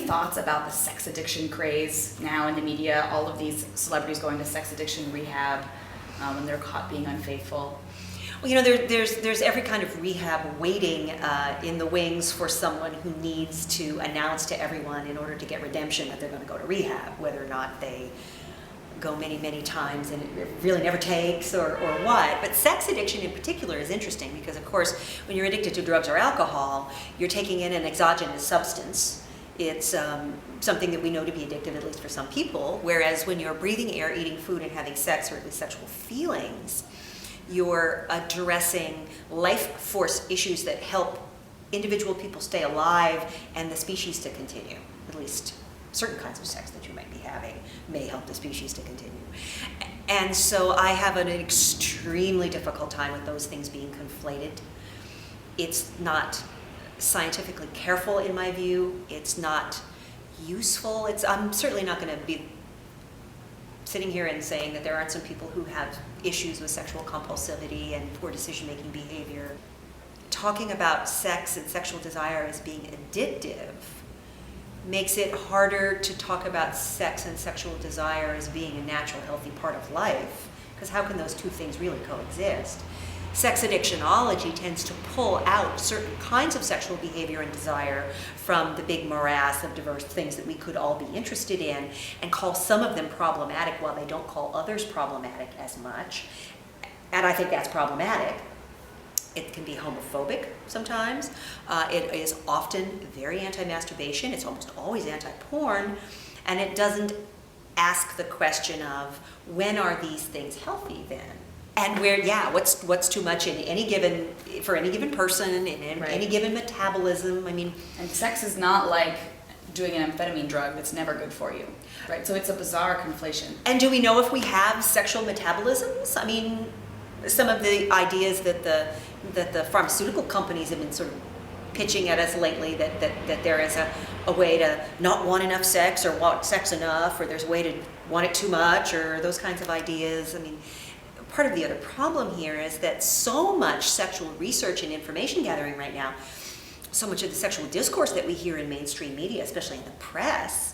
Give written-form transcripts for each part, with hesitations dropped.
thoughts about the sex addiction craze now in the media? All of these celebrities going to sex addiction rehab when they're caught being unfaithful. Well, there's every kind of rehab waiting in the wings for someone who needs to announce to everyone in order to get redemption that they're going to go to rehab, whether or not they go many, many times and it really never takes or what. But sex addiction in particular is interesting because, of course, when you're addicted to drugs or alcohol, you're taking in an exogenous substance. It's something that we know to be addictive, at least for some people, whereas when you're breathing air, eating food, and having sex, or at least sexual feelings, you're addressing life force issues that help individual people stay alive and the species to continue. At least certain kinds of sex that you might be having may help the species to continue. And so I have an extremely difficult time with those things being conflated. It's not scientifically careful in my view. It's not useful. I'm certainly not going to be sitting here and saying that there aren't some people who have issues with sexual compulsivity and poor decision-making behavior. Talking about sex and sexual desire as being addictive makes it harder to talk about sex and sexual desire as being a natural, healthy part of life, because how can those two things really coexist? Sex addictionology tends to pull out certain kinds of sexual behavior and desire from the big morass of diverse things that we could all be interested in and call some of them problematic while they don't call others problematic as much. And I think that's problematic. It can be homophobic sometimes. It is often very anti-masturbation. It's almost always anti-porn. And it doesn't ask the question of, when are these things healthy then? And what's too much in for any given person, in right. any given metabolism. I mean, and sex is not like doing an amphetamine drug that's never good for you, right? So it's a bizarre conflation. And do we know if we have sexual metabolisms? I mean, some of the ideas that the pharmaceutical companies have been sort of pitching at us lately, that there is a way to not want enough sex or want sex enough, or there's a way to want it too much, or those kinds of ideas. I mean, part of the other problem here is that so much sexual research and information gathering right now, so much of the sexual discourse that we hear in mainstream media, especially in the press,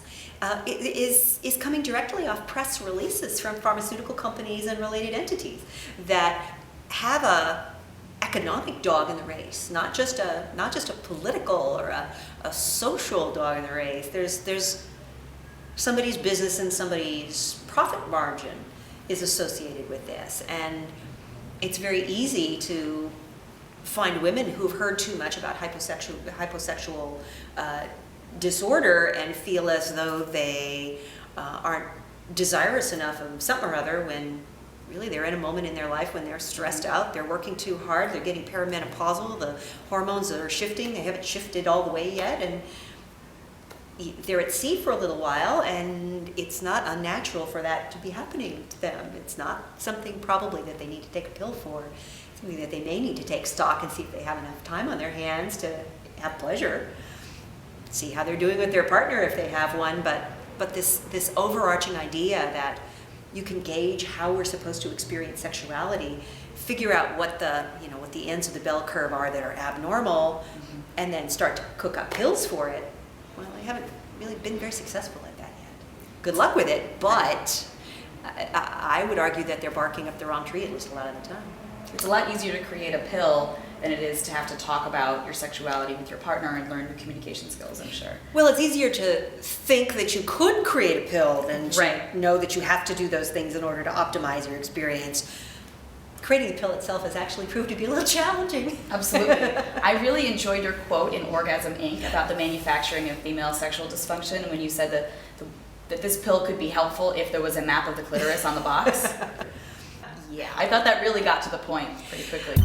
is coming directly off press releases from pharmaceutical companies and related entities that have a economic dog in the race, not just a political or a social dog in the race. There's somebody's business and somebody's profit margin is associated with this, and it's very easy to find women who've heard too much about hyposexual disorder and feel as though they aren't desirous enough of something or other, when really they're in a moment in their life when they're stressed out, they're working too hard, they're getting perimenopausal, the hormones are shifting, they haven't shifted all the way yet, and they're at sea for a little while, and it's not unnatural for that to be happening to them. It's not something probably that they need to take a pill for. It's something that they may need to take stock and see if they have enough time on their hands to have pleasure, see how they're doing with their partner if they have one. But this overarching idea that you can gauge how we're supposed to experience sexuality, figure out what the ends of the bell curve are that are abnormal, and then start to cook up pills for it. Well, I haven't really been very successful at that yet. Good luck with it, but I would argue that they're barking up the wrong tree at least a lot of the time. It's a lot easier to create a pill than it is to have to talk about your sexuality with your partner and learn your communication skills, I'm sure. Well, it's easier to think that you could create a pill than to know that you have to do those things in order to optimize your experience. Creating the pill itself has actually proved to be a little challenging. Absolutely. I really enjoyed your quote in Orgasm Inc. about the manufacturing of female sexual dysfunction when you said that this pill could be helpful if there was a map of the clitoris on the box. Yeah, I thought that really got to the point pretty quickly.